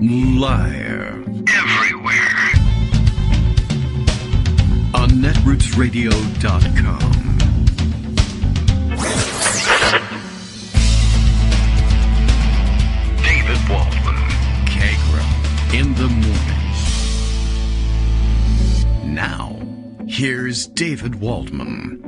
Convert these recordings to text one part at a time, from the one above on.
Live. Everywhere. On netrootsradio.com. David Waldman. Kagro. In the morning. Now, here's David Waldman.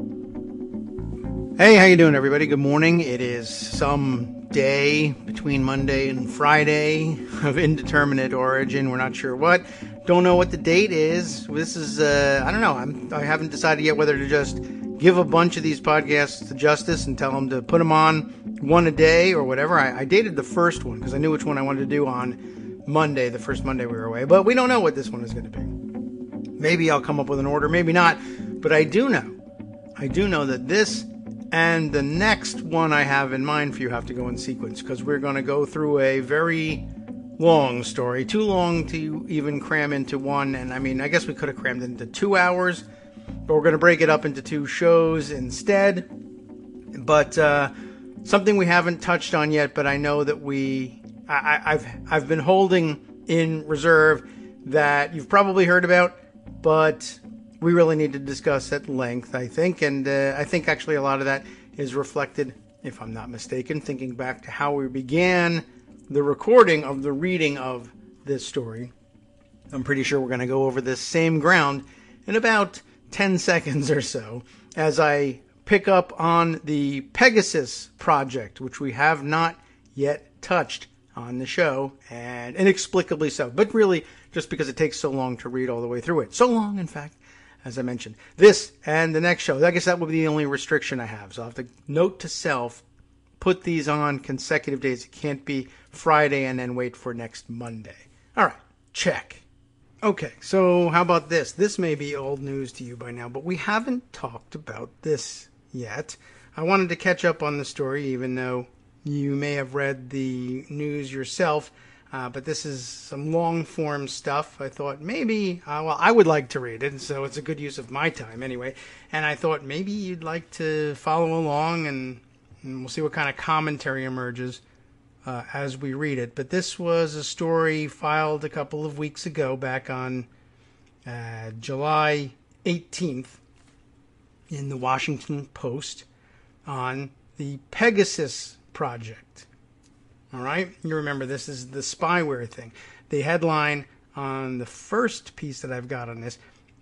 Hey, how you doing, everybody? Good morning. It is some day between Monday and Friday of indeterminate origin. We're not sure what. Don't know what the date is. This is, I don't know. I haven't decided yet whether to just give a bunch of these podcasts to Justice and tell him to put them on one a day or whatever. I dated the first one because I knew which one I wanted to do on Monday, the first Monday we were away. But we don't know what this one is going to be. Maybe I'll come up with an order, maybe not. But I do know that this and the next one I have in mind for you have to go in sequence, because we're going to go through a very long story. Too long to even cram into one. And I mean, I guess we could have crammed it into 2 hours, but we're going to break it up into two shows instead. But something we haven't touched on yet, but I know that I've been holding in reserve that you've probably heard about, but we really need to discuss at length, I think. And I think actually a lot of that is reflected, if I'm not mistaken, thinking back to how we began the recording of the reading of this story. I'm pretty sure we're going to go over this same ground in about 10 seconds or so as I pick up on the Pegasus project, which we have not yet touched on the show, and inexplicably so. But really, just because it takes so long to read all the way through it. So long, in fact, as I mentioned. This and the next show, I guess that would be the only restriction I have. So I'll have to note to self, put these on consecutive days. It can't be Friday and then wait for next Monday. All right, check. Okay, so how about this? This may be old news to you by now, but we haven't talked about this yet. I wanted to catch up on the story, even though you may have read the news yourself. But this is some long-form stuff. I thought maybe, I would like to read it, so it's a good use of my time anyway. And I thought maybe you'd like to follow along, and we'll see what kind of commentary emerges as we read it. But this was a story filed a couple of weeks ago, back on July 18th, in the Washington Post on the Pegasus project. All right, you remember this is the spyware thing. The headline on the first piece that I've got on this: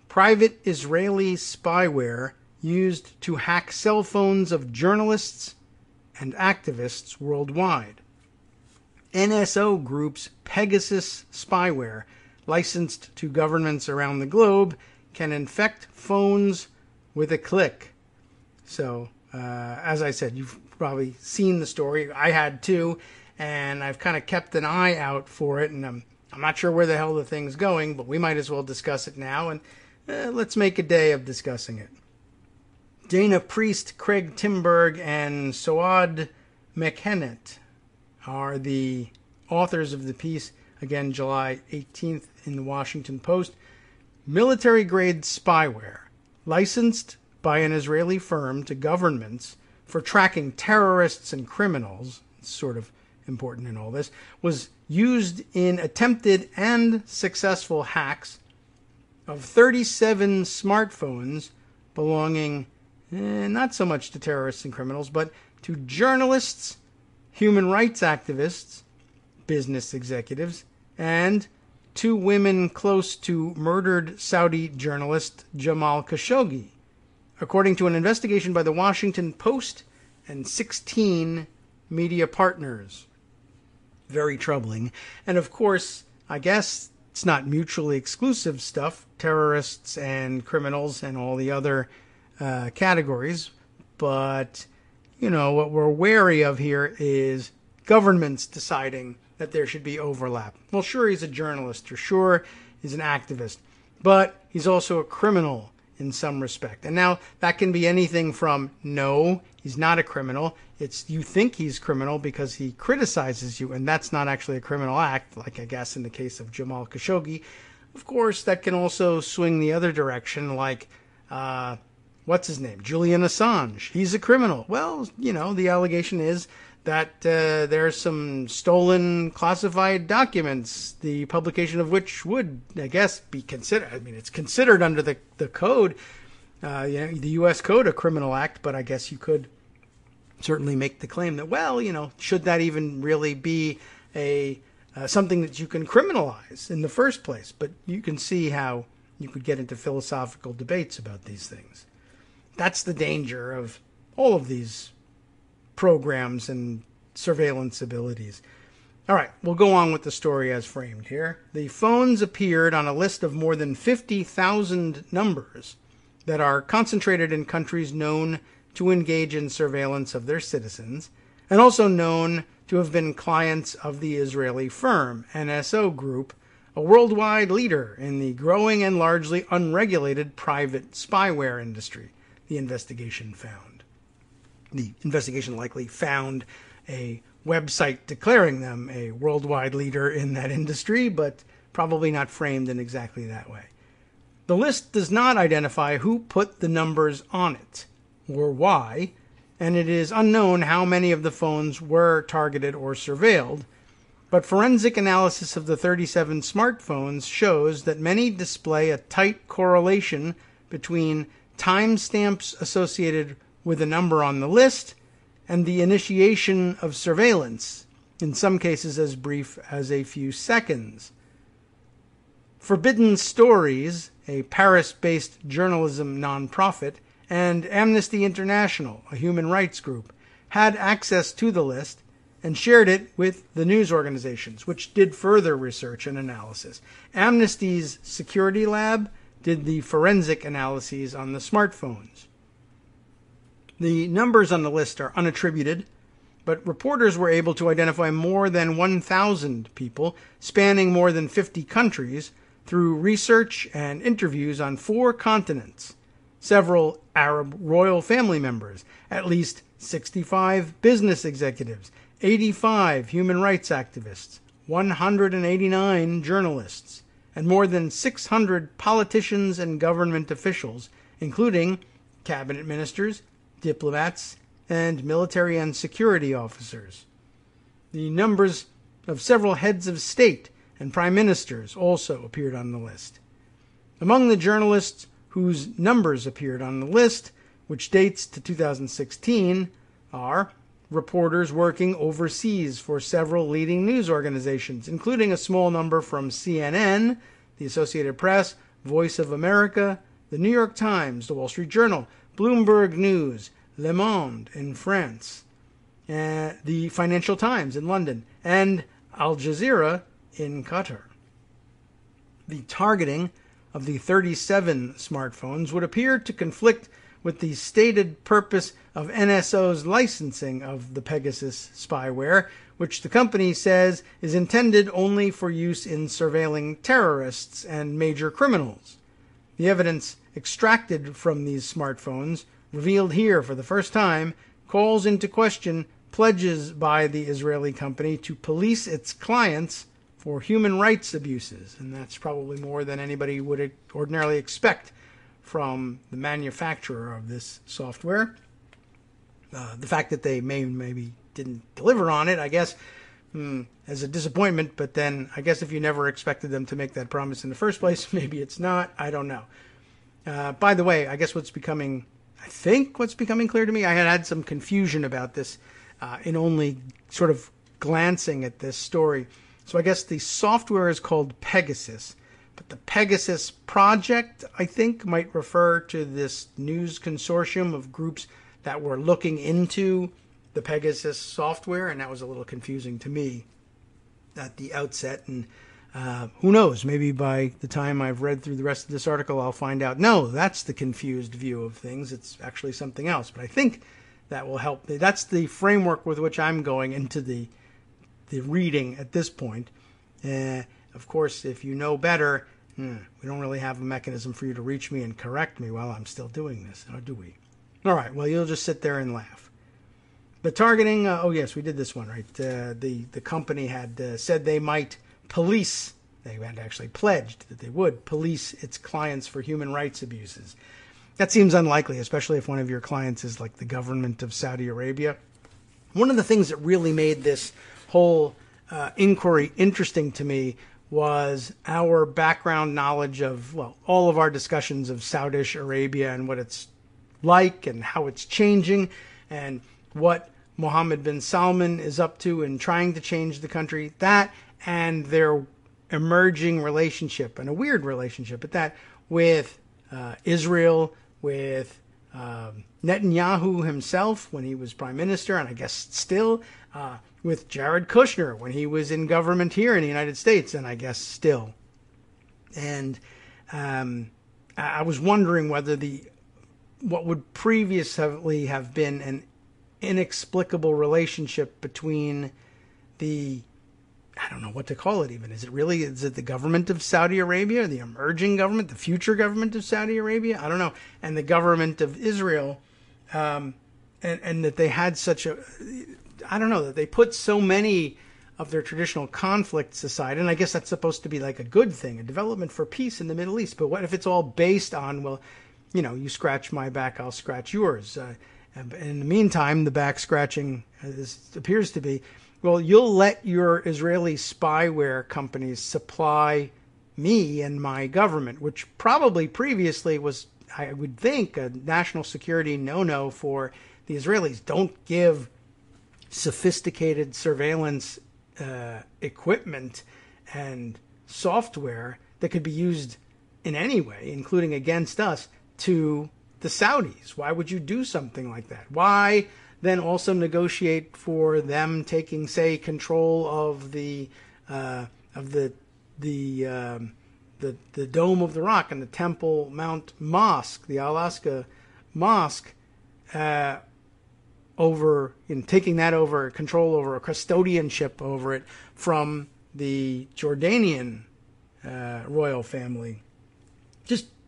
private Israeli spyware used to hack cell phones of journalists and activists worldwide. NSO Group's Pegasus spyware, licensed to governments around the globe, can infect phones with a click. So, as I said, you've probably seen the story. I had too. And I've kind of kept an eye out for it, and I'm not sure where the hell the thing's going, but we might as well discuss it now, and let's make a day of discussing it. Dana Priest, Craig Timberg, and Soad McKennett are the authors of the piece, again, July 18th in the Washington Post. Military-grade spyware, licensed by an Israeli firm to governments for tracking terrorists and criminals, sort of important in all this, was used in attempted and successful hacks of 37 smartphones belonging not so much to terrorists and criminals, but to journalists, human rights activists, business executives, and two women close to murdered Saudi journalist Jamal Khashoggi, according to an investigation by the Washington Post and 16 media partners. Very troubling. And of course, I guess it's not mutually exclusive stuff, terrorists and criminals and all the other categories. But, you know, what we're wary of here is governments deciding that there should be overlap. Well, sure, he's a journalist, or sure, he's an activist, but he's also a criminal in some respect. And now that can be anything from, no, he's not a criminal. It's you think he's criminal because he criticizes you, and that's not actually a criminal act, like I guess in the case of Jamal Khashoggi. Of course, that can also swing the other direction, like, what's his name? Julian Assange. He's a criminal. Well, you know, the allegation is that there's some stolen classified documents, the publication of which would, I guess, be considered. I mean, it's considered under the code, the U.S. Code, a criminal act, but I guess you could certainly make the claim that, well, should that even really be a something that you can criminalize in the first place? But you can see how you could get into philosophical debates about these things. That's the danger of all of these programs and surveillance abilities. All right, we'll go on with the story as framed here. The phones appeared on a list of more than 50,000 numbers that are concentrated in countries known to engage in surveillance of their citizens, and also known to have been clients of the Israeli firm NSO Group, a worldwide leader in the growing and largely unregulated private spyware industry, the investigation found. The investigation likely found a website declaring them a worldwide leader in that industry, but probably not framed in exactly that way. The list does not identify who put the numbers on it, or why, and it is unknown how many of the phones were targeted or surveilled, but forensic analysis of the 37 smartphones shows that many display a tight correlation between timestamps associated with a number on the list and the initiation of surveillance, in some cases as brief as a few seconds. Forbidden Stories, a Paris-based journalism nonprofit, and Amnesty International, a human rights group, had access to the list and shared it with the news organizations, which did further research and analysis. Amnesty's security lab did the forensic analyses on the smartphones. The numbers on the list are unattributed, but reporters were able to identify more than 1,000 people spanning more than 50 countries through research and interviews on 4 continents, several Arab royal family members, at least 65 business executives, 85 human rights activists, 189 journalists, and more than 600 politicians and government officials, including cabinet ministers, diplomats, and military and security officers. The numbers of several heads of state and prime ministers also appeared on the list. Among the journalists whose numbers appeared on the list, which dates to 2016, are reporters working overseas for several leading news organizations, including a small number from CNN, the Associated Press, Voice of America, the New York Times, the Wall Street Journal, Bloomberg News, Le Monde in France, the Financial Times in London, and Al Jazeera in Qatar. The targeting of the 37 smartphones would appear to conflict with the stated purpose of NSO's licensing of the Pegasus spyware, which the company says is intended only for use in surveilling terrorists and major criminals. The evidence extracted from these smartphones, revealed here for the first time, calls into question pledges by the Israeli company to police its clients for human rights abuses, and that's probably more than anybody would ordinarily expect from the manufacturer of this software. The fact that they maybe didn't deliver on it, I guess, as a disappointment, but then I guess if you never expected them to make that promise in the first place, maybe it's not. I don't know. By the way, I guess what's becoming clear to me, I had some confusion about this in only sort of glancing at this story. So I guess the software is called Pegasus, but the Pegasus project, I think, might refer to this news consortium of groups that were looking into the Pegasus software, and that was a little confusing to me at the outset. And who knows, maybe by the time I've read through the rest of this article, I'll find out, no, that's the confused view of things. It's actually something else. But I think that will help. That's the framework with which I'm going into the reading at this point. Of course, if you know better, we don't really have a mechanism for you to reach me and correct me while I'm still doing this, or do we? All right, well, you'll just sit there and laugh. The targeting, oh yes, we did this one, right? The company had said they might police, they had actually pledged that they would police its clients for human rights abuses. That seems unlikely, especially if one of your clients is like the government of Saudi Arabia. One of the things that really made this whole inquiry interesting to me was our background knowledge of, well, all of our discussions of Saudi Arabia and what it's like and how it's changing and what Mohammed bin Salman is up to in trying to change the country. That and their emerging relationship, and a weird relationship at that, with Israel, with Netanyahu himself when he was prime minister, and I guess still, with Jared Kushner when he was in government here in the United States, and I guess still. And I was wondering whether what would previously have been an inexplicable relationship between I don't know what to call it even. Is it the government of Saudi Arabia, the emerging government, the future government of Saudi Arabia? I don't know. And the government of Israel, and that they had such that they put so many of their traditional conflicts aside. And I guess that's supposed to be like a good thing, a development for peace in the Middle East. But what if it's all based on, well, you scratch my back, I'll scratch yours. In the meantime, the back scratching appears to be, well, you'll let your Israeli spyware companies supply me and my government, which probably previously was, I would think, a national security no-no for the Israelis. Don't give sophisticated surveillance equipment and software that could be used in any way, including against us, to the Saudis. Why would you do something like that? Why then also negotiate for them taking, say, control of the Dome of the Rock and the Temple Mount Mosque, the Alaska Mosque, over taking that over, control over, a custodianship over it from the Jordanian royal family?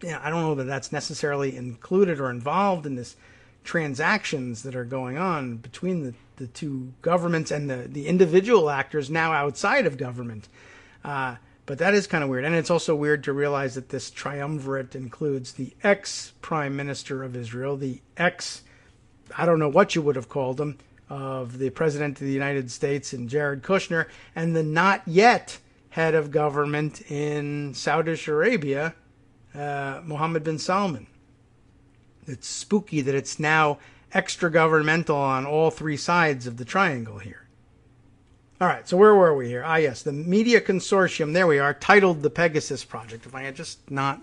I don't know that that's necessarily included or involved in this transactions that are going on between the two governments and the individual actors now outside of government. But that is kind of weird. And it's also weird to realize that this triumvirate includes the ex-prime minister of Israel, the I don't know what you would have called him, of the president of the United States, and Jared Kushner, and the not yet head of government in Saudi Arabia, Mohammed bin Salman. It's spooky that it's now extra governmental on all three sides of the triangle here. All right, so where were we here? Yes, the media consortium, there we are, titled the Pegasus Project. If I had just not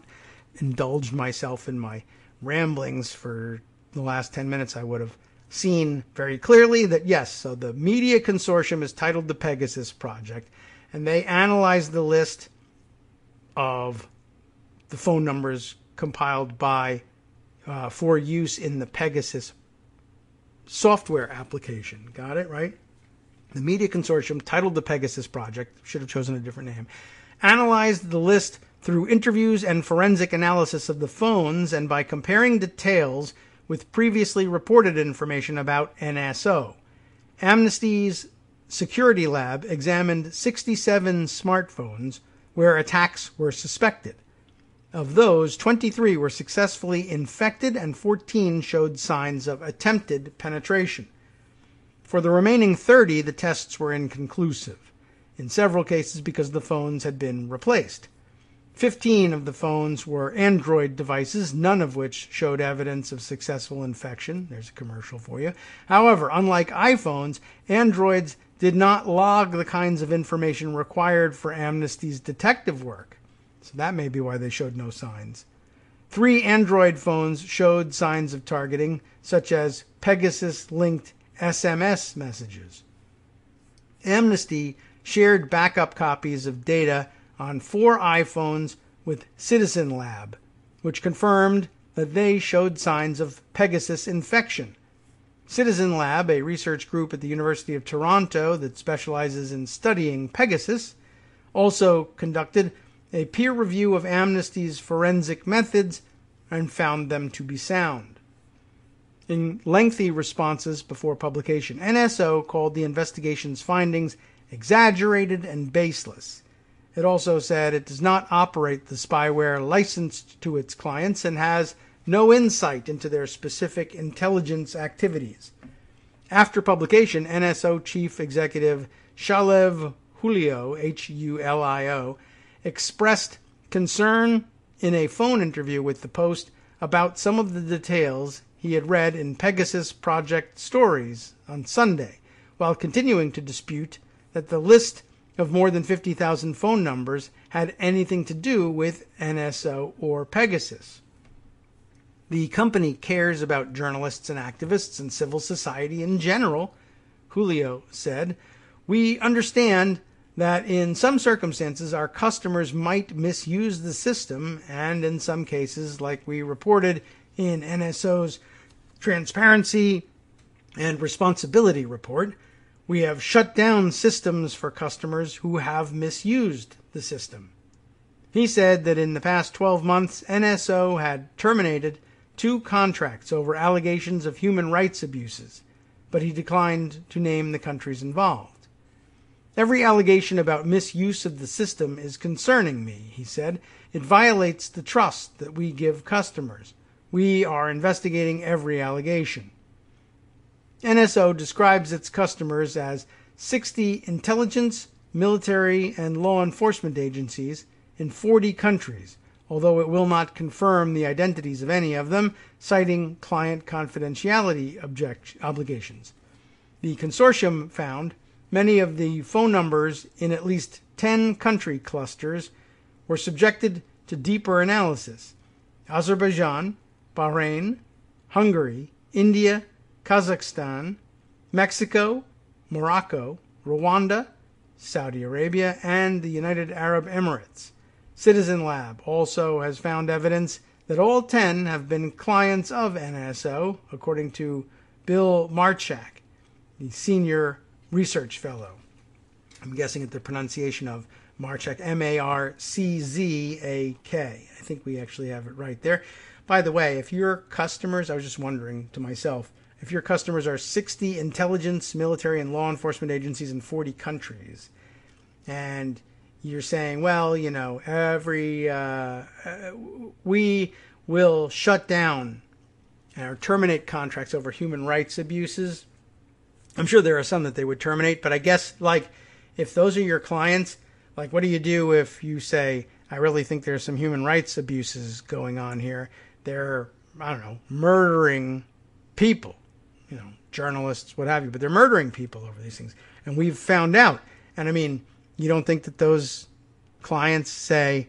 indulged myself in my ramblings for the last 10 minutes, I would have seen very clearly that, yes, so the media consortium is titled the Pegasus Project, and they analyzed the list of the phone numbers compiled by for use in the Pegasus software application. Got it, right? The media consortium, titled the Pegasus Project, should have chosen a different name, analyzed the list through interviews and forensic analysis of the phones and by comparing details with previously reported information about NSO. Amnesty's security lab examined 67 smartphones where attacks were suspected. Of those, 23 were successfully infected and 14 showed signs of attempted penetration. For the remaining 30, the tests were inconclusive, in several cases because the phones had been replaced. 15 of the phones were Android devices, none of which showed evidence of successful infection. There's a commercial for you. However, unlike iPhones, Androids did not log the kinds of information required for Amnesty's detective work. So that may be why they showed no signs. 3 Android phones showed signs of targeting, such as Pegasus-linked SMS messages. Amnesty shared backup copies of data on 4 iPhones with Citizen Lab, which confirmed that they showed signs of Pegasus infection. Citizen Lab, a research group at the University of Toronto that specializes in studying Pegasus, also conducted a peer review of Amnesty's forensic methods and found them to be sound. In lengthy responses before publication, NSO called the investigation's findings exaggerated and baseless. It also said it does not operate the spyware licensed to its clients and has no insight into their specific intelligence activities. After publication, NSO Chief Executive Shalev Hulio, Hulio, expressed concern in a phone interview with the Post about some of the details he had read in Pegasus Project stories on Sunday, while continuing to dispute that the list of more than 50,000 phone numbers had anything to do with NSO or Pegasus. The company cares about journalists and activists and civil society in general, Julio said. We understand that in some circumstances our customers might misuse the system, and in some cases, like we reported in NSO's Transparency and Responsibility Report, we have shut down systems for customers who have misused the system. He said that in the past 12 months, NSO had terminated 2 contracts over allegations of human rights abuses, but he declined to name the countries involved. Every allegation about misuse of the system is concerning me, he said. It violates the trust that we give customers. We are investigating every allegation. NSO describes its customers as 60 intelligence, military, and law enforcement agencies in 40 countries, although it will not confirm the identities of any of them, citing client confidentiality obligations. The consortium found many of the phone numbers in at least 10 country clusters were subjected to deeper analysis. Azerbaijan, Bahrain, Hungary, India, Kazakhstan, Mexico, Morocco, Rwanda, Saudi Arabia, and the United Arab Emirates. Citizen Lab also has found evidence that all 10 have been clients of NSO, according to Bill Marchak, the senior research fellow. I'm guessing at the pronunciation of Marchak, M-A-R-C-Z-A-K. I think we actually have it right there. By the way, if your customers, I was just wondering to myself, if your customers are 60 intelligence, military, and law enforcement agencies in 40 countries, and you're saying, well, you know, we will shut down or terminate contracts over human rights abuses. I'm sure there are some that they would terminate, but I guess, like, if those are your clients, like, what do you do if you say, I really think there's some human rights abuses going on here? They're, I don't know, murdering people, you know, journalists, what have you, but they're murdering people over these things. And we've found out. And I mean, you don't think that those clients say,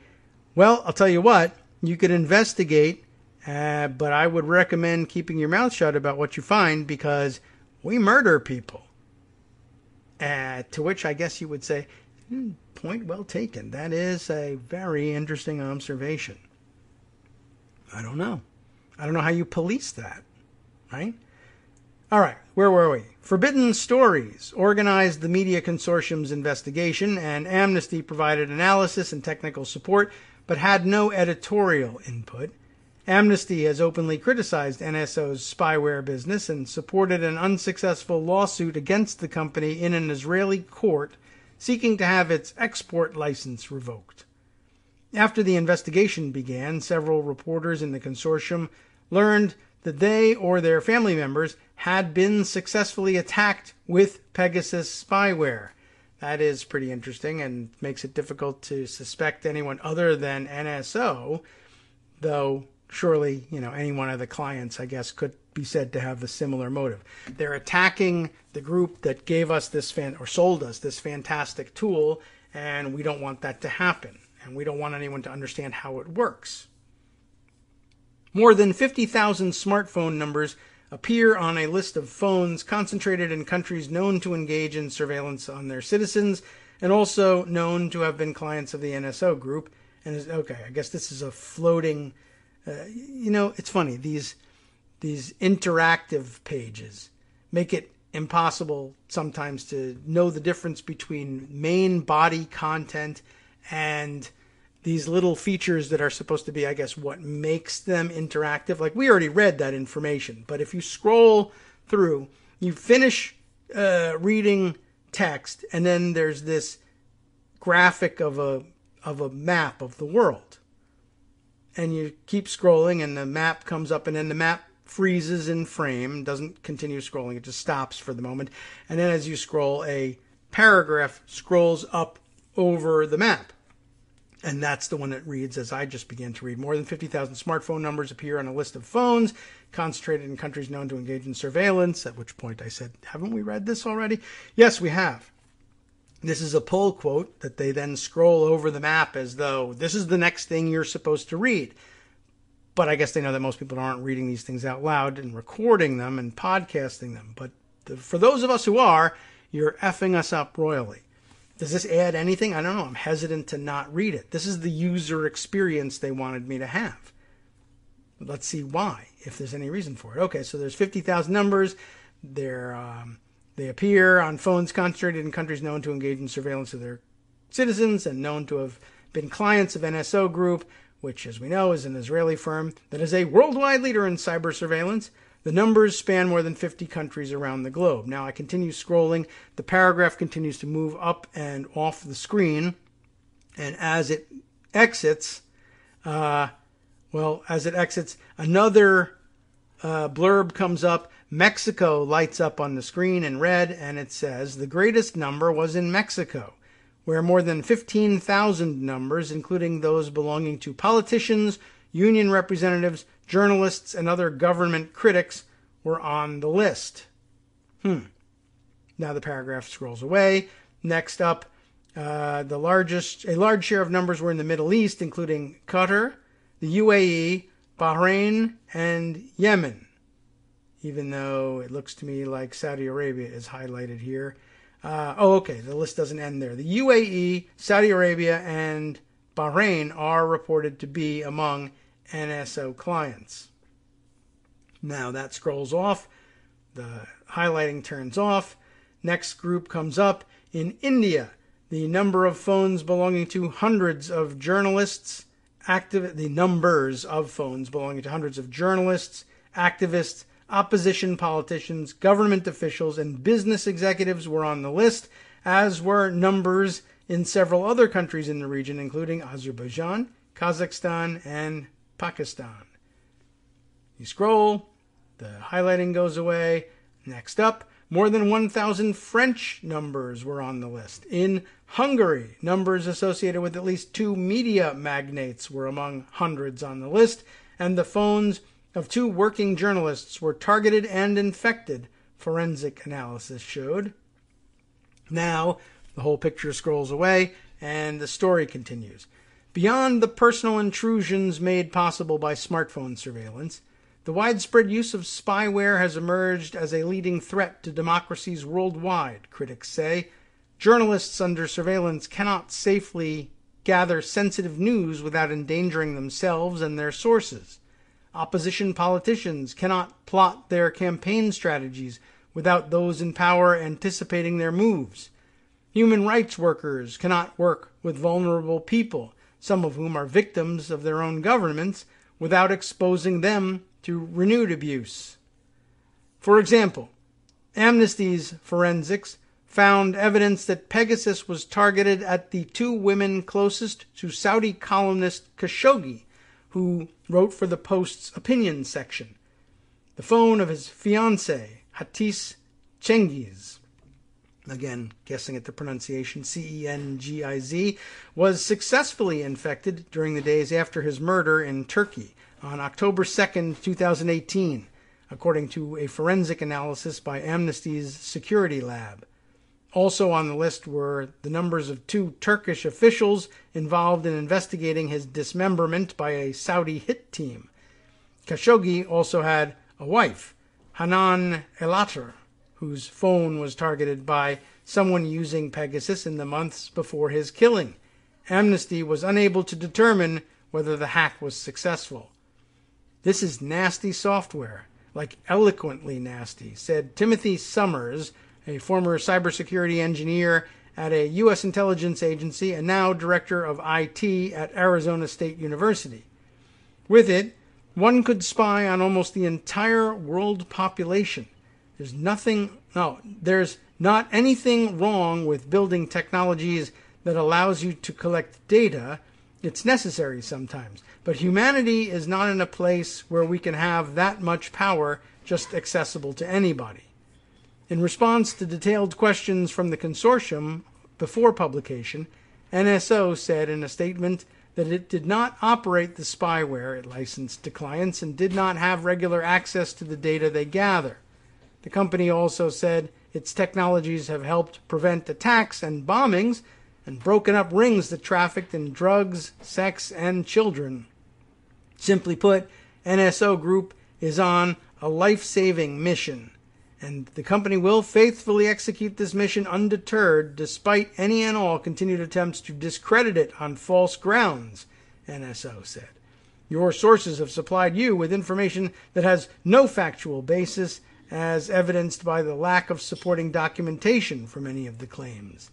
well, I'll tell you what, you could investigate, but I would recommend keeping your mouth shut about what you find because we murder people. To which I guess you would say, point well taken. That is a very interesting observation. I don't know. I don't know how you police that, right? All right, where were we? Forbidden Stories organized the Media Consortium's investigation, and Amnesty provided analysis and technical support, but had no editorial input. Amnesty has openly criticized NSO's spyware business and supported an unsuccessful lawsuit against the company in an Israeli court seeking to have its export license revoked. After the investigation began, several reporters in the consortium learned that they or their family members had been successfully attacked with Pegasus spyware. That is pretty interesting and makes it difficult to suspect anyone other than NSO, though surely, you know, any one of the clients, I guess, could be said to have a similar motive. They're attacking the group that gave us this or sold us this fantastic tool, and we don't want that to happen. And we don't want anyone to understand how it works. More than 50,000 smartphone numbers appear on a list of phones concentrated in countries known to engage in surveillance on their citizens and also known to have been clients of the NSO group. And okay, I guess this is a floating, you know, it's funny. These interactive pages make it impossible sometimes to know the difference between main body content and these little features that are supposed to be, I guess, what makes them interactive. Like, we already read that information, but if you scroll through, you finish reading text, and then there's this graphic of a map of the world. And you keep scrolling, and the map comes up, and then the map freezes in frame, doesn't continue scrolling, it just stops for the moment. And then as you scroll, a paragraph scrolls up over the map. And that's the one that reads, as I just began to read, more than 50,000 smartphone numbers appear on a list of phones concentrated in countries known to engage in surveillance, at which point I said, haven't we read this already? Yes, we have. This is a pull quote that they then scroll over the map as though this is the next thing you're supposed to read. But I guess they know that most people aren't reading these things out loud and recording them and podcasting them. But for those of us who are, you're effing us up royally. Does this add anything? I don't know. I'm hesitant to not read it. This is the user experience they wanted me to have. Let's see why, if there's any reason for it. Okay, so there's 50,000 numbers. They appear on phones concentrated in countries known to engage in surveillance of their citizens and known to have been clients of NSO Group, which, as we know, is an Israeli firm that is a worldwide leader in cyber surveillance. The numbers span more than 50 countries around the globe. Now I continue scrolling. The paragraph continues to move up and off the screen. And as it exits, another blurb comes up. Mexico lights up on the screen in red, and it says the greatest number was in Mexico, where more than 15,000 numbers, including those belonging to politicians, union representatives, journalists, and other government critics, were on the list. Now the paragraph scrolls away. Next up, a large share of numbers were in the Middle East, including Qatar, the UAE, Bahrain, and Yemen, even though it looks to me like Saudi Arabia is highlighted here. Okay, the list doesn't end there. The UAE, Saudi Arabia, and Bahrain are reported to be among NSO clients. Now that scrolls off. The highlighting turns off. Next group comes up. In India, the number of phones belonging to hundreds of journalists, activists, opposition politicians, government officials, and business executives were on the list, as were numbers in several other countries in the region, including Azerbaijan, Kazakhstan, and Pakistan. You scroll, the highlighting goes away. Next up, more than 1,000 French numbers were on the list. In Hungary, numbers associated with at least 2 media magnates were among hundreds on the list, and the phones of 2 working journalists were targeted and infected, forensic analysis showed. Now, the whole picture scrolls away, and the story continues. Beyond the personal intrusions made possible by smartphone surveillance, the widespread use of spyware has emerged as a leading threat to democracies worldwide, critics say. Journalists under surveillance cannot safely gather sensitive news without endangering themselves and their sources. Opposition politicians cannot plot their campaign strategies without those in power anticipating their moves. Human rights workers cannot work with vulnerable people, some of whom are victims of their own governments, without exposing them to renewed abuse. For example, Amnesty's forensics found evidence that Pegasus was targeted at the 2 women closest to Saudi columnist Khashoggi, who wrote for the Post's opinion section. The phone of his fiancée, Hatis Cengiz, again guessing at the pronunciation, Cengiz, was successfully infected during the days after his murder in Turkey on October 2nd, 2018, according to a forensic analysis by Amnesty's security lab. Also on the list were the numbers of 2 Turkish officials involved in investigating his dismemberment by a Saudi hit team. Khashoggi also had a wife, Hanan Elater, whose phone was targeted by someone using Pegasus in the months before his killing. Amnesty was unable to determine whether the hack was successful. This is nasty software, like eloquently nasty, said Timothy Summers, a former cybersecurity engineer at a U.S. intelligence agency and now director of IT at Arizona State University. With it, one could spy on almost the entire world population. There's not anything wrong with building technologies that allows you to collect data It's necessary sometimes, but humanity is not in a place where we can have that much power just accessible to anybody. In response to detailed questions from the consortium before publication, NSO said in a statement that it did not operate the spyware it licensed to clients and did not have regular access to the data they gather. The company also said its technologies have helped prevent attacks and bombings and broken up rings that trafficked in drugs, sex, and children. Simply put, NSO Group is on a life-saving mission, and the company will faithfully execute this mission undeterred despite any and all continued attempts to discredit it on false grounds, NSO said. Your sources have supplied you with information that has no factual basis, as evidenced by the lack of supporting documentation for many of the claims.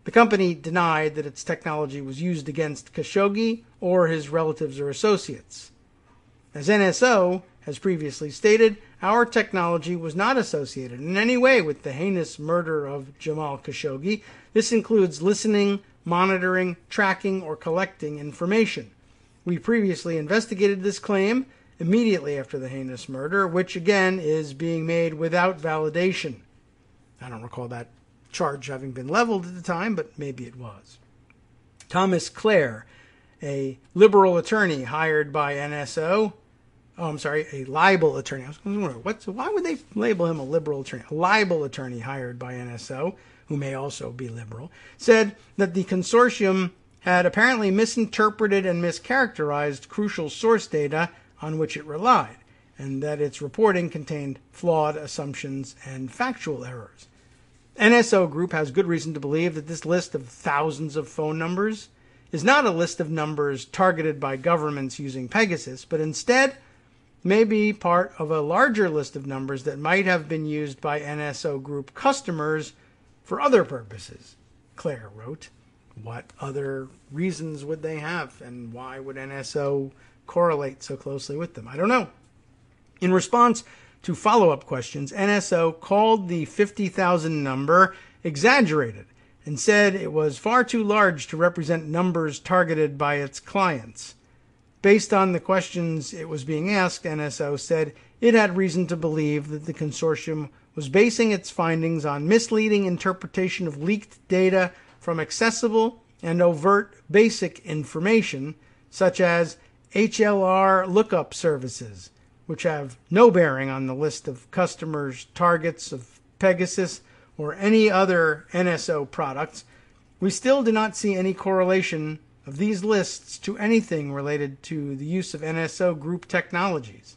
The company denied that its technology was used against Khashoggi or his relatives or associates. As NSO has previously stated, our technology was not associated in any way with the heinous murder of Jamal Khashoggi. This includes listening, monitoring, tracking, or collecting information. We previously investigated this claim immediately after the heinous murder, which again is being made without validation. I don't recall that charge having been leveled at the time, but maybe it was. Thomas Clare, a liberal attorney hired by NSO, a libel attorney. I was wondering, why would they label him a liberal attorney? A libel attorney hired by NSO, who may also be liberal, said that the consortium had apparently misinterpreted and mischaracterized crucial source data on which it relied, and that its reporting contained flawed assumptions and factual errors. NSO Group has good reason to believe that this list of thousands of phone numbers is not a list of numbers targeted by governments using Pegasus, but instead may be part of a larger list of numbers that might have been used by NSO Group customers for other purposes. Claire wrote, what other reasons would they have, and why would NSO correlate so closely with them? I don't know. In response to follow-up questions, NSO called the 50,000 number exaggerated and said it was far too large to represent numbers targeted by its clients. Based on the questions it was being asked, NSO said it had reason to believe that the consortium was basing its findings on misleading interpretation of leaked data from accessible and overt basic information, such as HLR lookup services, which have no bearing on the list of customers' targets of Pegasus or any other NSO products. We still do not see any correlation of these lists to anything related to the use of NSO Group technologies.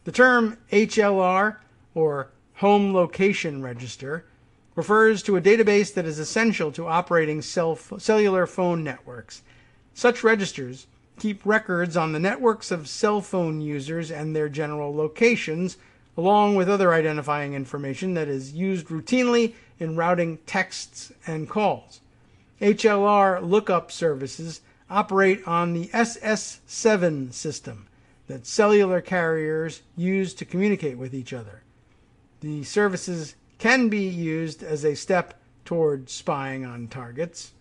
The term HLR, or Home Location Register, refers to a database that is essential to operating cellular phone networks. Such registers keep records on the networks of cell phone users and their general locations, along with other identifying information that is used routinely in routing texts and calls. HLR lookup services operate on the SS7 system that cellular carriers use to communicate with each other. The services can be used as a step toward spying on targets.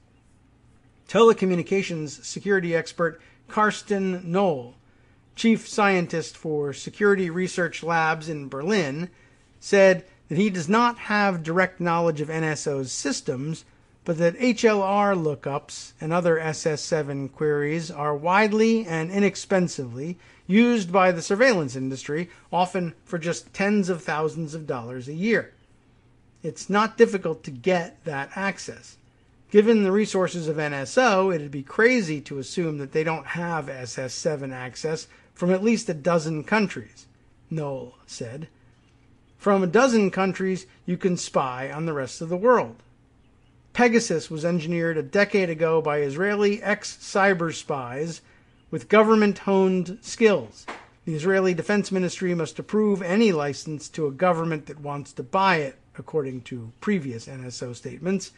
Telecommunications security expert Karsten Knoll, chief scientist for Security Research Labs in Berlin, said that he does not have direct knowledge of NSO's systems, but that HLR lookups and other SS7 queries are widely and inexpensively used by the surveillance industry, often for just tens of thousands of dollars a year. It's not difficult to get that access. Given the resources of NSO, it'd be crazy to assume that they don't have SS7 access from at least a dozen countries, Knoll said. From a dozen countries, you can spy on the rest of the world. Pegasus was engineered a decade ago by Israeli ex-cyber spies with government-honed skills. The Israeli Defense Ministry must approve any license to a government that wants to buy it, according to previous NSO statements.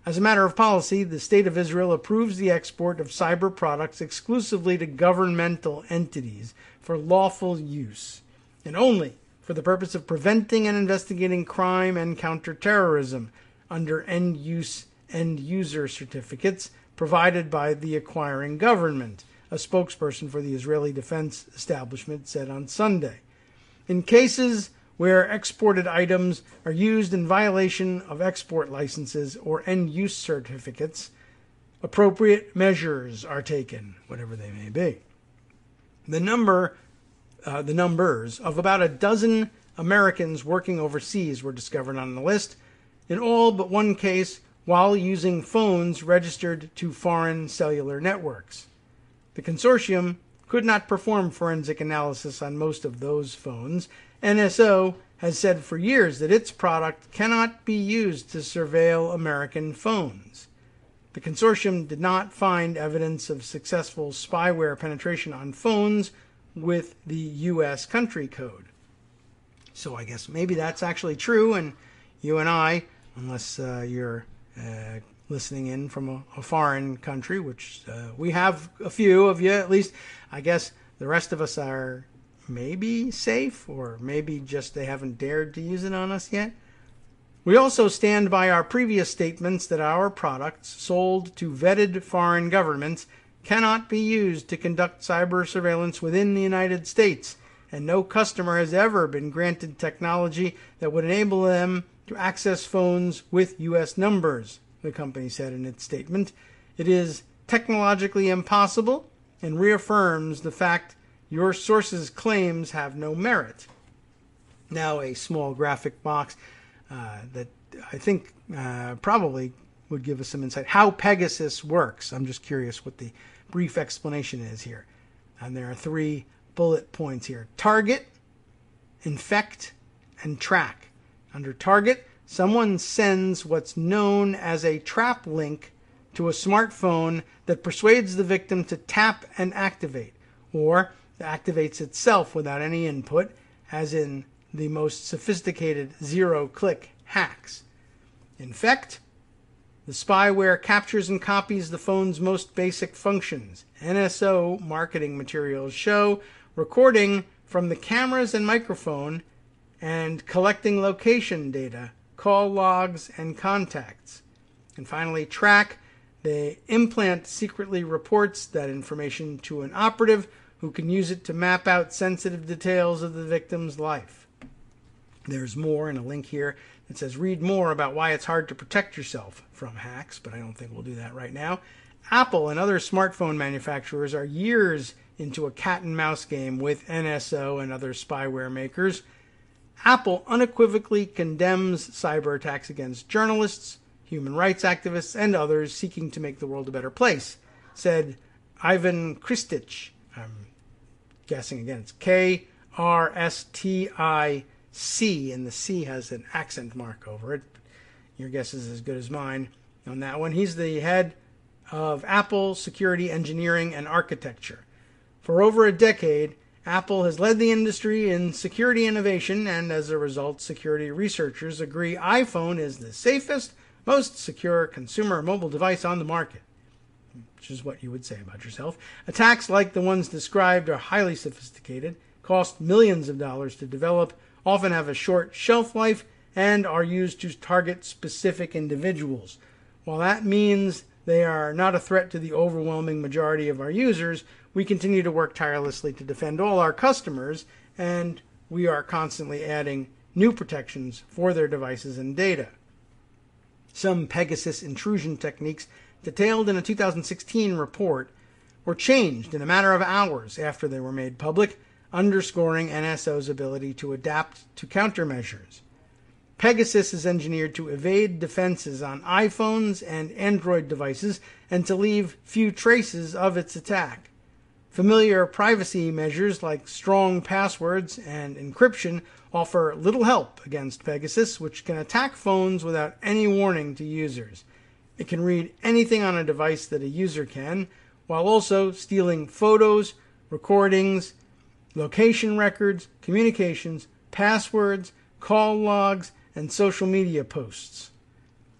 As a matter of policy, the State of Israel approves the export of cyber products exclusively to governmental entities for lawful use, and only for the purpose of preventing and investigating crime and counterterrorism under end-user certificates provided by the acquiring government, a spokesperson for the Israeli Defense Establishment said on Sunday. In cases where exported items are used in violation of export licenses or end-use certificates, appropriate measures are taken, whatever they may be. The numbers of about a dozen Americans working overseas were discovered on the list, in all but one case while using phones registered to foreign cellular networks. The consortium could not perform forensic analysis on most of those phones. NSO has said for years that its product cannot be used to surveil American phones. The consortium did not find evidence of successful spyware penetration on phones with the U.S. country code. So I guess maybe that's actually true, and you and I, unless you're listening in from a foreign country, which we have a few of you at least, I guess the rest of us are maybe safe, or maybe just they haven't dared to use it on us yet. We also stand by our previous statements that our products sold to vetted foreign governments cannot be used to conduct cyber surveillance within the United States, and no customer has ever been granted technology that would enable them to access phones with U.S. numbers, the company said in its statement. It is technologically impossible and reaffirms the fact your source's claims have no merit. Now a small graphic box that I think probably would give us some insight. How Pegasus works. I'm just curious what the brief explanation is here. And there are 3 bullet points here. Target, infect, and track. Under target, someone sends what's known as a trap link to a smartphone that persuades the victim to tap and activate, or activates itself without any input, as in the most sophisticated zero-click hacks. Infect, the spyware captures and copies the phone's most basic functions. NSO marketing materials show recording from the cameras and microphone and collecting location data, call logs, and contacts. And finally, track, the implant secretly reports that information to an operative who can use it to map out sensitive details of the victim's life. There's more in a link here that says read more about why it's hard to protect yourself from hacks, but I don't think we'll do that right now. Apple and other smartphone manufacturers are years into a cat and mouse game with NSO and other spyware makers. Apple unequivocally condemns cyber attacks against journalists, human rights activists, and others seeking to make the world a better place, said Ivan Kristich. I'm guessing again, it's K-R-S-T-I-C, and the C has an accent mark over it. Your guess is as good as mine on that one. He's the head of Apple Security Engineering and Architecture. For over a decade, Apple has led the industry in security innovation, and as a result, security researchers agree iPhone is the safest, most secure consumer mobile device on the market, which is what you would say about yourself. Attacks like the ones described are highly sophisticated, cost millions of dollars to develop, often have a short shelf life, and are used to target specific individuals. While that means they are not a threat to the overwhelming majority of our users, we continue to work tirelessly to defend all our customers, and we are constantly adding new protections for their devices and data. Some Pegasus intrusion techniques detailed in a 2016 report were changed in a matter of hours after they were made public, underscoring NSO's ability to adapt to countermeasures. Pegasus is engineered to evade defenses on iPhones and Android devices and to leave few traces of its attack. Familiar privacy measures like strong passwords and encryption offer little help against Pegasus, which can attack phones without any warning to users. It can read anything on a device that a user can, while also stealing photos, recordings, location records, communications, passwords, call logs, and social media posts.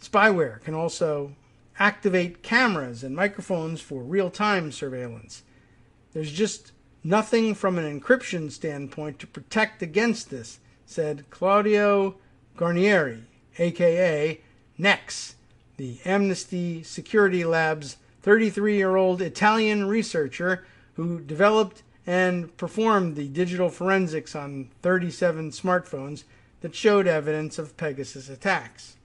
Spyware can also activate cameras and microphones for real-time surveillance. There's just nothing from an encryption standpoint to protect against this, said Claudio Guarnieri, a.k.a. NEX, the Amnesty Security Lab's 33-year-old Italian researcher who developed and performed the digital forensics on 37 smartphones that showed evidence of Pegasus attacks.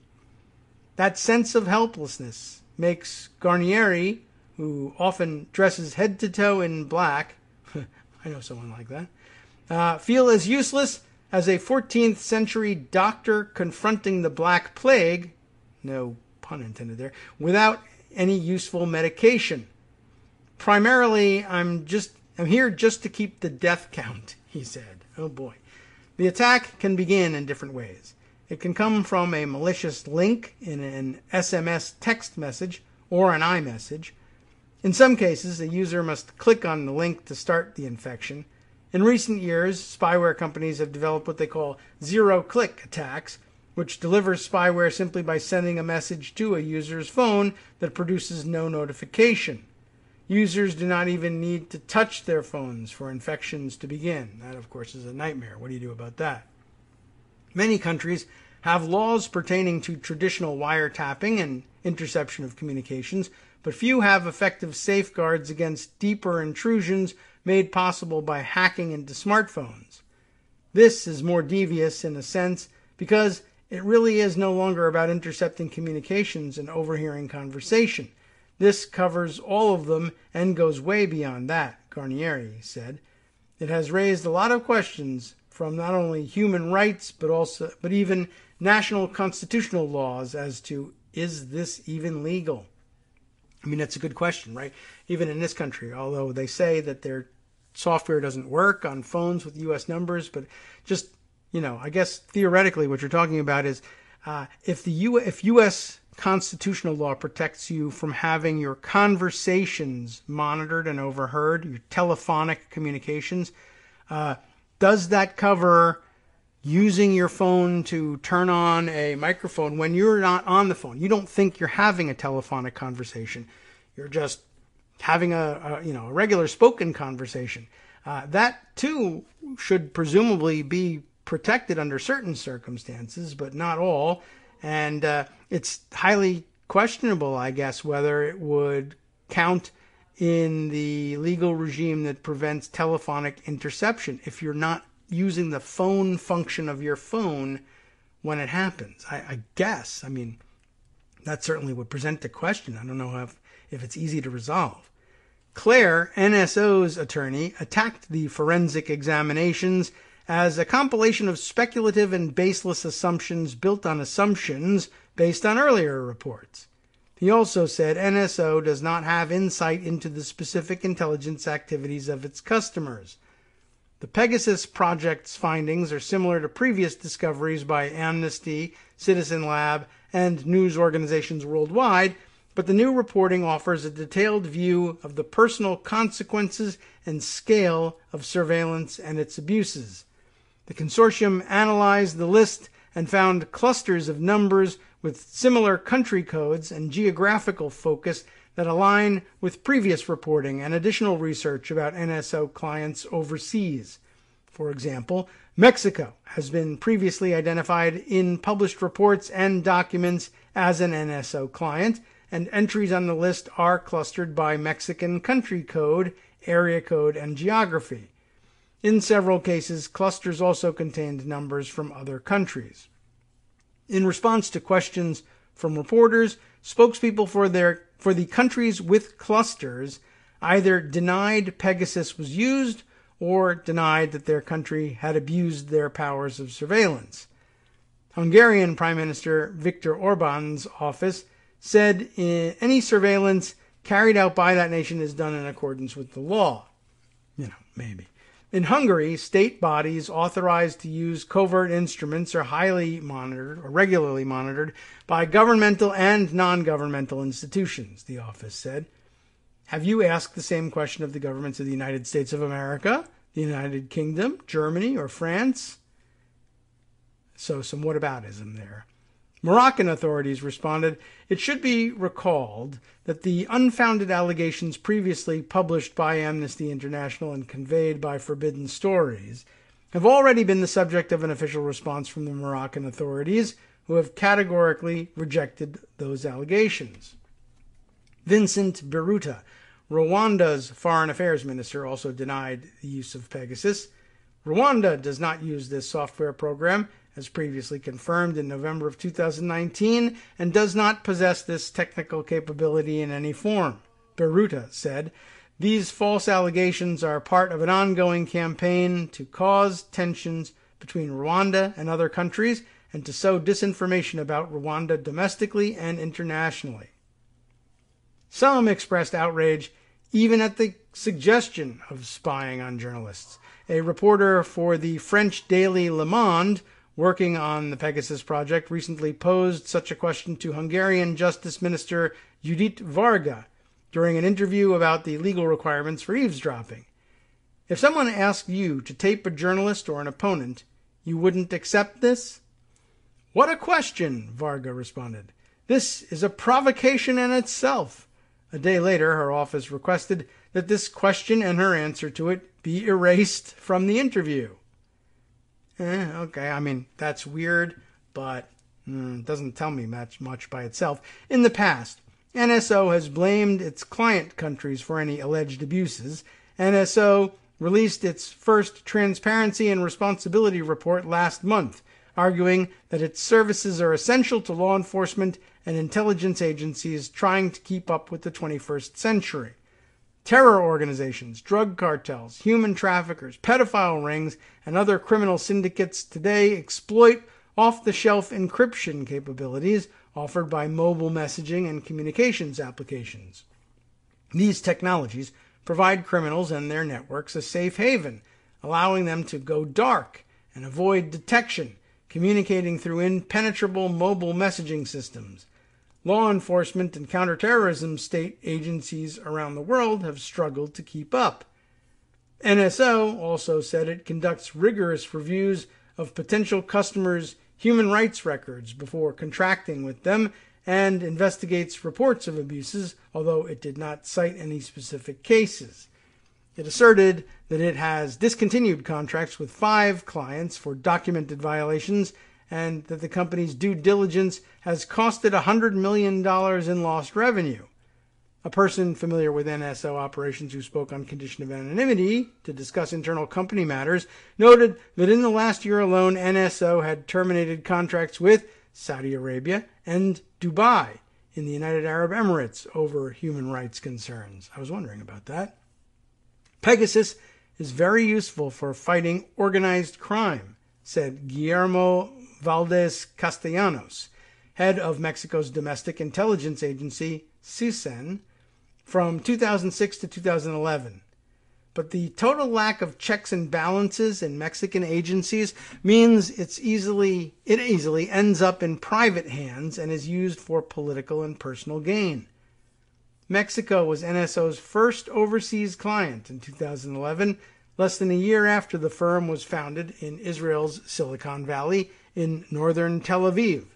That sense of helplessness makes Guarnieri, who often dresses head to toe in black, I know someone like that, feel as useless as a 14th century doctor confronting the Black Plague, no pun intended there, without any useful medication. Primarily, I'm here just to keep the death count, he said. Oh boy. The attack can begin in different ways. It can come from a malicious link in an SMS text message or an iMessage. In some cases, a user must click on the link to start the infection. In recent years, spyware companies have developed what they call zero-click attacks, which delivers spyware simply by sending a message to a user's phone that produces no notification. Users do not even need to touch their phones for infections to begin. That, of course, is a nightmare. What do you do about that? Many countries have laws pertaining to traditional wiretapping and interception of communications, but few have effective safeguards against deeper intrusions made possible by hacking into smartphones. This is more devious in a sense because it really is no longer about intercepting communications and overhearing conversation. This covers all of them and goes way beyond that, Guarnieri said. It has raised a lot of questions from not only human rights but even national constitutional laws as to, is this even legal? I mean, that's a good question, right? Even in this country, although they say that their software doesn't work on phones with U.S. numbers, but just, I guess theoretically what you're talking about is if U.S. constitutional law protects you from having your conversations monitored and overheard, your telephonic communications, does that cover using your phone to turn on a microphone when you're not on the phone? You don't think you're having a telephonic conversation. You're just having a regular spoken conversation. That too should presumably be protected under certain circumstances, but not all. And it's highly questionable, I guess, whether it would count in the legal regime that prevents telephonic interception if you're not using the phone function of your phone when it happens. I guess. I mean, that certainly would present the question. I don't know if it's easy to resolve. Claire, NSO's attorney, attacked the forensic examinations as a compilation of speculative and baseless assumptions built on assumptions based on earlier reports. He also said NSO does not have insight into the specific intelligence activities of its customers. The Pegasus Project's findings are similar to previous discoveries by Amnesty, Citizen Lab, and news organizations worldwide, but the new reporting offers a detailed view of the personal consequences and scale of surveillance and its abuses. The consortium analyzed the list and found clusters of numbers with similar country codes and geographical focus that align with previous reporting and additional research about NSO clients overseas. For example, Mexico has been previously identified in published reports and documents as an NSO client, and entries on the list are clustered by Mexican country code, area code, and geography. In several cases, clusters also contained numbers from other countries. In response to questions from reporters, spokespeople for the countries with clusters either denied Pegasus was used or denied that their country had abused their powers of surveillance. Hungarian Prime Minister Viktor Orban's office said any surveillance carried out by that nation is done in accordance with the law. Maybe. In Hungary, state bodies authorized to use covert instruments are highly monitored or regularly monitored by governmental and non-governmental institutions, the office said. Have you asked the same question of the governments of the United States of America, the United Kingdom, Germany, or France? So some whataboutism there. Moroccan authorities responded, it should be recalled that the unfounded allegations previously published by Amnesty International and conveyed by Forbidden Stories have already been the subject of an official response from the Moroccan authorities, who have categorically rejected those allegations. Vincent Biruta, Rwanda's foreign affairs minister, also denied the use of Pegasus. Rwanda does not use this software program, as previously confirmed in November of 2019, and does not possess this technical capability in any form. Biruta said, "These false allegations are part of an ongoing campaign to cause tensions between Rwanda and other countries and to sow disinformation about Rwanda domestically and internationally." Some expressed outrage even at the suggestion of spying on journalists. A reporter for the French daily Le Monde, working on the Pegasus project, recently posed such a question to Hungarian Justice Minister Judit Varga during an interview about the legal requirements for eavesdropping. "If someone asked you to tape a journalist or an opponent, you wouldn't accept this?" "What a question," Varga responded. "This is a provocation in itself." A day later, her office requested that this question and her answer to it be erased from the interview. Okay, I mean, that's weird, but doesn't tell me much by itself. In the past, NSO has blamed its client countries for any alleged abuses. NSO released its first Transparency and Responsibility report last month, arguing that its services are essential to law enforcement and intelligence agencies trying to keep up with the 21st century. Terror organizations, drug cartels, human traffickers, pedophile rings, and other criminal syndicates today exploit off-the-shelf encryption capabilities offered by mobile messaging and communications applications. These technologies provide criminals and their networks a safe haven, allowing them to go dark and avoid detection, communicating through impenetrable mobile messaging systems. Law enforcement and counterterrorism state agencies around the world have struggled to keep up. NSO also said it conducts rigorous reviews of potential customers' human rights records before contracting with them and investigates reports of abuses, although it did not cite any specific cases. It asserted that it has discontinued contracts with 5 clients for documented violations and that the company's due diligence has costed $100 million in lost revenue. A person familiar with NSO operations who spoke on condition of anonymity to discuss internal company matters noted that in the last year alone, NSO had terminated contracts with Saudi Arabia and Dubai in the United Arab Emirates over human rights concerns. I was wondering about that. Pegasus is very useful for fighting organized crime, said Guillermo Valdez Castellanos, head of Mexico's domestic intelligence agency, CISEN, from 2006 to 2011. But the total lack of checks and balances in Mexican agencies means it easily ends up in private hands and is used for political and personal gain. Mexico was NSO's first overseas client in 2011, less than a year after the firm was founded in Israel's Silicon Valley in northern Tel Aviv.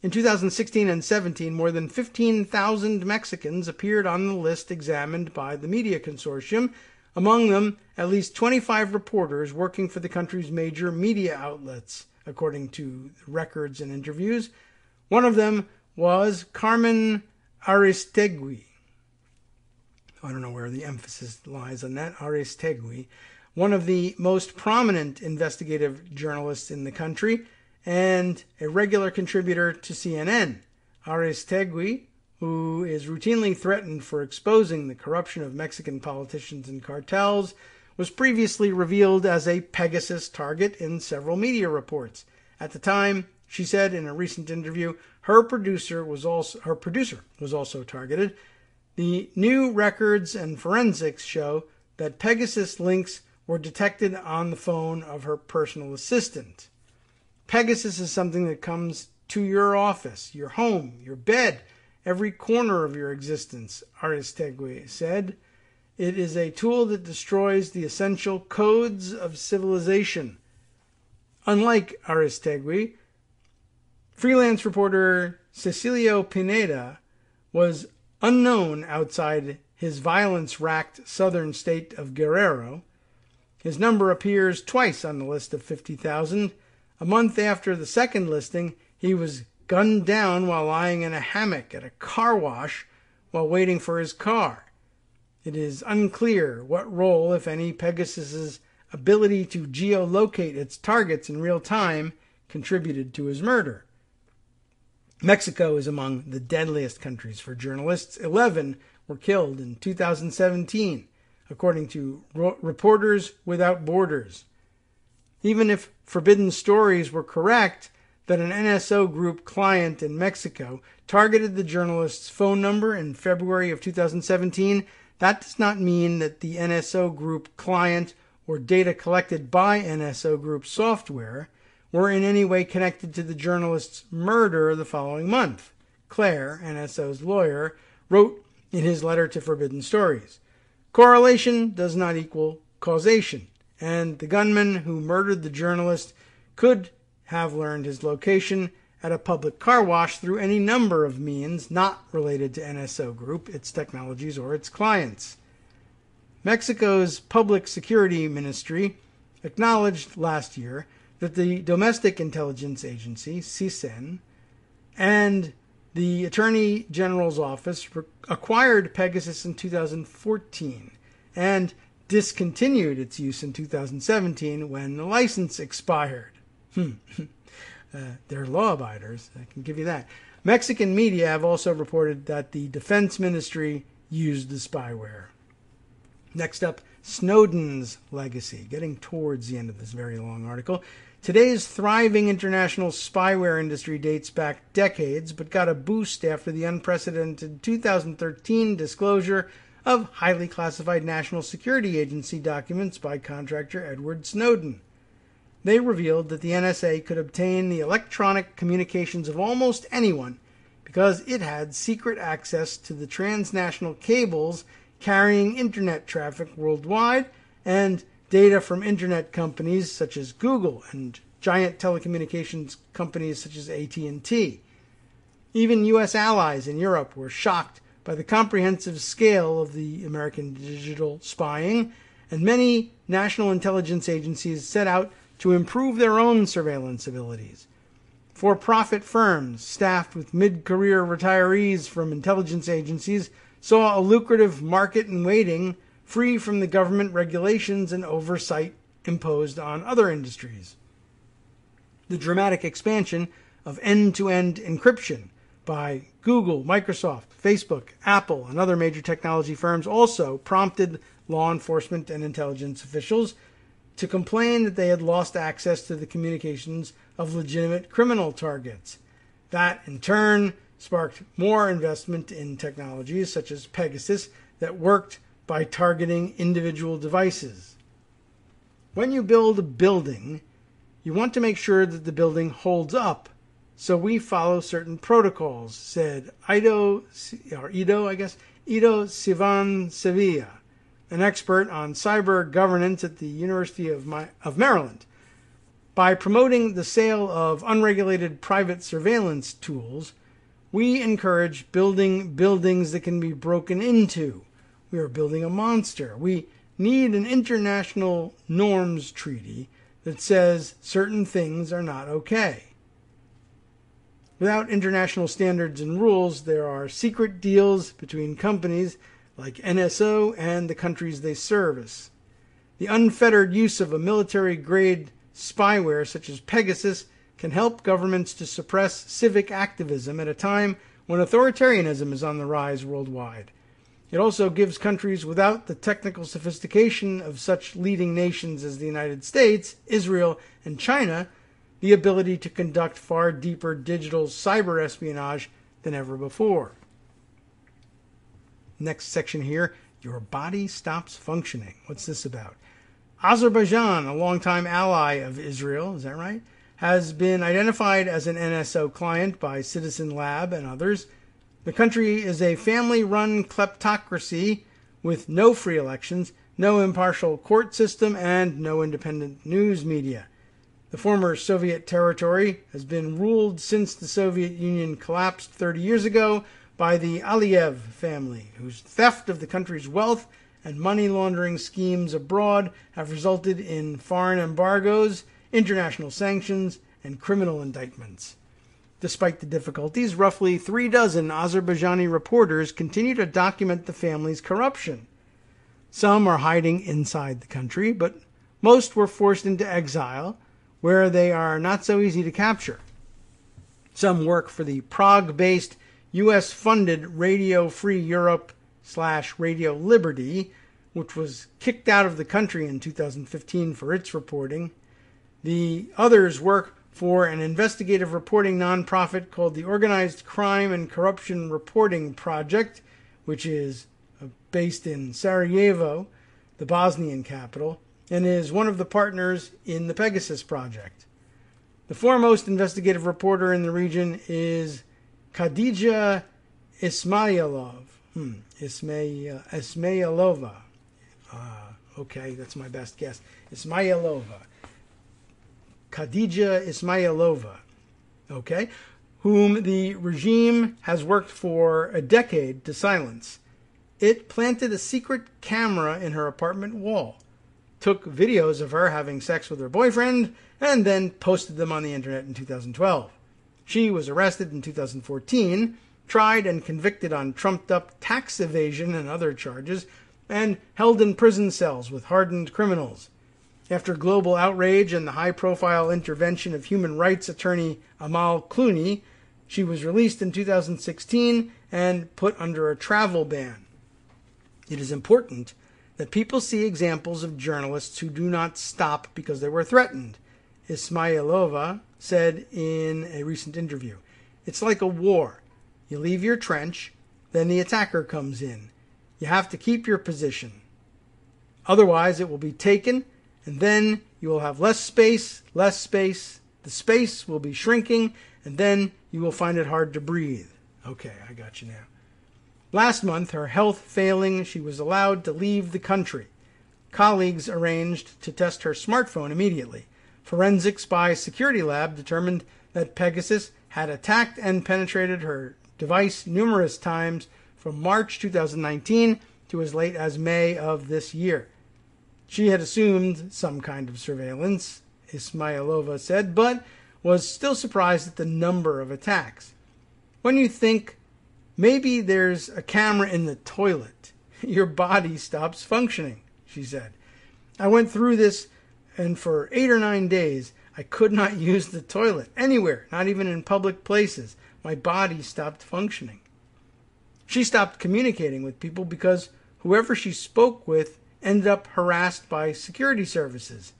In 2016 and 17, more than 15,000 Mexicans appeared on the list examined by the media consortium, among them at least 25 reporters working for the country's major media outlets, according to records and interviews. One of them was Carmen Aristegui. I don't know where the emphasis lies on that. Aristegui, one of the most prominent investigative journalists in the country and a regular contributor to CNN. Aristegui, who is routinely threatened for exposing the corruption of Mexican politicians and cartels, was previously revealed as a Pegasus target in several media reports. At the time, she said in a recent interview, her producer was also targeted. The new records and forensics show that Pegasus links were detected on the phone of her personal assistant. Pegasus is something that comes to your office, your home, your bed, every corner of your existence, Aristegui said. It is a tool that destroys the essential codes of civilization. Unlike Aristegui, freelance reporter Cecilio Pineda was unknown outside his violence-racked southern state of Guerrero. His number appears twice on the list of 50,000. A month after the second listing, he was gunned down while lying in a hammock at a car wash while waiting for his car. It is unclear what role, if any, Pegasus's ability to geolocate its targets in real time contributed to his murder. Mexico is among the deadliest countries for journalists. 11 were killed in 2017, according to Reporters Without Borders. Even if Forbidden Stories were correct that an NSO Group client in Mexico targeted the journalist's phone number in February of 2017, that does not mean that the NSO Group client or data collected by NSO Group software were in any way connected to the journalist's murder the following month. Claire, NSO's lawyer, wrote in his letter to Forbidden Stories, "Correlation does not equal causation, and the gunman who murdered the journalist could have learned his location at a public car wash through any number of means not related to NSO Group, its technologies, or its clients." Mexico's Public Security Ministry acknowledged last year that the Domestic Intelligence Agency, CISEN, and the Attorney General's Office acquired Pegasus in 2014 and discontinued its use in 2017 when the license expired. They're law-abiders, I can give you that. Mexican media have also reported that the Defense Ministry used the spyware. Next up, Snowden's legacy. Getting towards the end of this very long article. Today's thriving international spyware industry dates back decades, but got a boost after the unprecedented 2013 disclosure of highly classified National Security Agency documents by contractor Edward Snowden. They revealed that the NSA could obtain the electronic communications of almost anyone because it had secret access to the transnational cables carrying internet traffic worldwide and data from internet companies such as Google and giant telecommunications companies such as AT&T. Even U.S. allies in Europe were shocked by the comprehensive scale of the American digital spying, and many national intelligence agencies set out to improve their own surveillance abilities. For-profit firms staffed with mid-career retirees from intelligence agencies saw a lucrative market in waiting, free from the government regulations and oversight imposed on other industries. The dramatic expansion of end-to-end encryption by Google, Microsoft, Facebook, Apple, and other major technology firms also prompted law enforcement and intelligence officials to complain that they had lost access to the communications of legitimate criminal targets. That, in turn, sparked more investment in technologies such as Pegasus that worked by targeting individual devices. When you build a building, you want to make sure that the building holds up, so we follow certain protocols, said Ido Sivan Sevilla, an expert on cyber governance at the University of Maryland. By promoting the sale of unregulated private surveillance tools, we encourage building buildings that can be broken into. We are building a monster. We need an international norms treaty that says certain things are not okay. Without international standards and rules, there are secret deals between companies like NSO and the countries they service. The unfettered use of a military-grade spyware such as Pegasus can help governments to suppress civic activism at a time when authoritarianism is on the rise worldwide. It also gives countries without the technical sophistication of such leading nations as the United States, Israel, and China the ability to conduct far deeper digital cyber espionage than ever before. Next section here, your body stops functioning. What's this about? Azerbaijan, a longtime ally of Israel, is that right, has been identified as an NSO client by Citizen Lab and others. The country is a family-run kleptocracy with no free elections, no impartial court system, and no independent news media. The former Soviet territory has been ruled since the Soviet Union collapsed 30 years ago by the Aliyev family, whose theft of the country's wealth and money laundering schemes abroad have resulted in foreign embargoes, international sanctions, and criminal indictments. Despite the difficulties, roughly 36 Azerbaijani reporters continue to document the family's corruption. Some are hiding inside the country, but most were forced into exile, where they are not so easy to capture. Some work for the Prague-based U.S.-funded Radio Free Europe / Radio Liberty, which was kicked out of the country in 2015 for its reporting. The others work for an investigative reporting nonprofit called the Organized Crime and Corruption Reporting Project, which is based in Sarajevo, the Bosnian capital, and is one of the partners in the Pegasus project. The foremost investigative reporter in the region is Khadija Ismailova. Okay, that's my best guess. Ismailova. Khadija Ismailova. Okay, whom the regime has worked for a decade to silence. It planted a secret camera in her apartment wall, took videos of her having sex with her boyfriend, and then posted them on the internet in 2012. She was arrested in 2014, tried and convicted on trumped-up tax evasion and other charges, and held in prison cells with hardened criminals. After global outrage and the high-profile intervention of human rights attorney Amal Clooney, she was released in 2016 and put under a travel ban. It is important that people see examples of journalists who do not stop because they were threatened, Ismailova said in a recent interview. It's like a war. You leave your trench, then the attacker comes in. You have to keep your position. Otherwise, it will be taken, and then you will have less space. The space will be shrinking, and then you will find it hard to breathe. Okay, I got you now. Last month, her health failing, she was allowed to leave the country. Colleagues arranged to test her smartphone immediately. Forensics by Security Lab determined that Pegasus had attacked and penetrated her device numerous times from March 2019 to as late as May of this year. She had assumed some kind of surveillance, Ismailova said, but was still surprised at the number of attacks. When you think maybe there's a camera in the toilet, your body stops functioning, she said. I went through this, and for 8 or 9 days, I could not use the toilet anywhere, not even in public places. My body stopped functioning. She stopped communicating with people because whoever she spoke with ended up harassed by security services.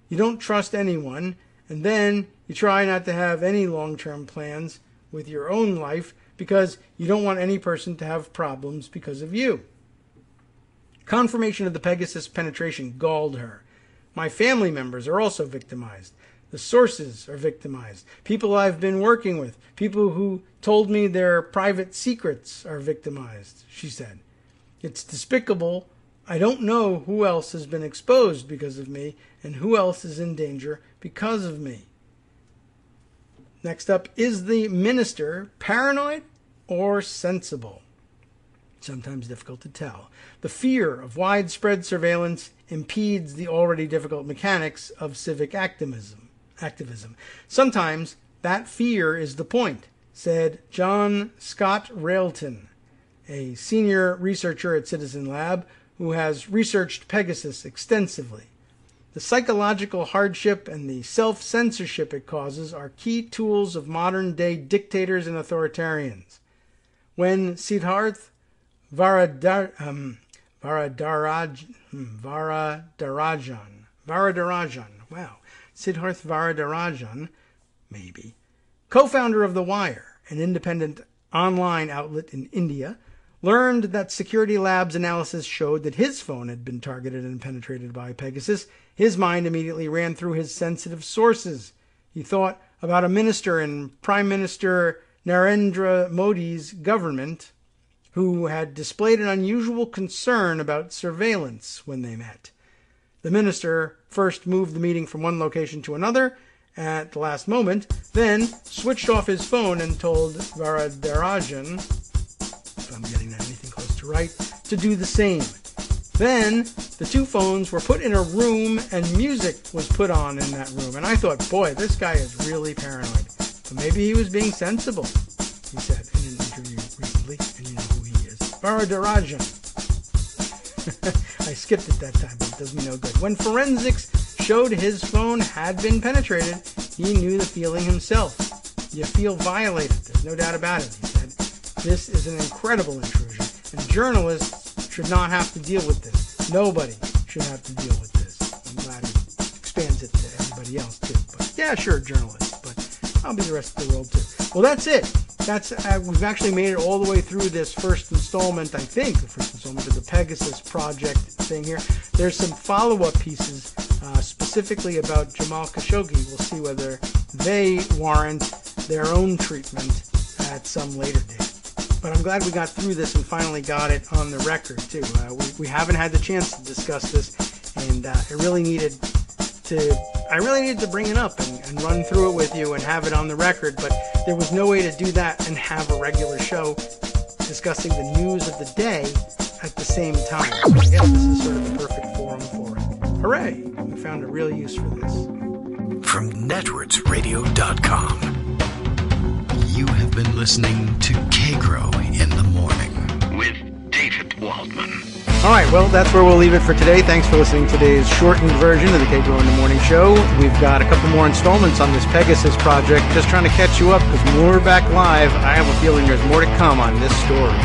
You don't trust anyone, and then you try not to have any long-term plans with your own life because you don't want any person to have problems because of you. Confirmation of the Pegasus penetration galled her. My family members are also victimized. The sources are victimized. People I've been working with, people who told me their private secrets are victimized, she said. It's despicable. I don't know who else has been exposed because of me and who else is in danger because of me. Next up, is the minister paranoid or sensible? Sometimes difficult to tell. The fear of widespread surveillance impedes the already difficult mechanics of civic activism. Sometimes that fear is the point, said John Scott Railton, a senior researcher at Citizen Lab who has researched Pegasus extensively. The psychological hardship and the self-censorship it causes are key tools of modern-day dictators and authoritarians. When Siddharth Varadarajan, Siddharth Varadarajan, maybe, co-founder of The Wire, an independent online outlet in India, learned that Security Lab's analysis showed that his phone had been targeted and penetrated by Pegasus. His mind immediately ran through his sensitive sources. He thought about a minister in Prime Minister Narendra Modi's government who had displayed an unusual concern about surveillance when they met. The minister first moved the meeting from one location to another at the last moment, then switched off his phone and told Varadarajan, if I'm getting that anything close to right, to do the same. Then the two phones were put in a room and music was put on in that room. And I thought, boy, this guy is really paranoid. But maybe he was being sensible, he said in an interview recently, and you know who he is. Varadarajan. I skipped it that time, but it does me no good. When forensics showed his phone had been penetrated, he knew the feeling himself. You feel violated, there's no doubt about it, he said. This is an incredible intrusion, and journalists should not have to deal with this. Nobody should have to deal with this. I'm glad he expands it to everybody else, too. But yeah, sure, journalists, but I'll be the rest of the world, too. Well, that's it. We've actually made it all the way through this first installment, I think, the first installment of the Pegasus project thing here. There's some follow-up pieces specifically about Jamal Khashoggi. We'll see whether they warrant their own treatment at some later date. But I'm glad we got through this and finally got it on the record, too. We haven't had the chance to discuss this, and I really needed to bring it up and run through it with you and have it on the record, but there was no way to do that and have a regular show discussing the news of the day at the same time. So I guess this is sort of the perfect forum for it. Hooray! We found a real use for this. From networksradio.com, you have been listening to Kagro in the Morning with David Waldman. All right, well, that's where we'll leave it for today. Thanks for listening to today's shortened version of the Kagro in the Morning show. We've got a couple more installments on this Pegasus project. Just trying to catch you up because when we're back live, I have a feeling there's more to come on this story.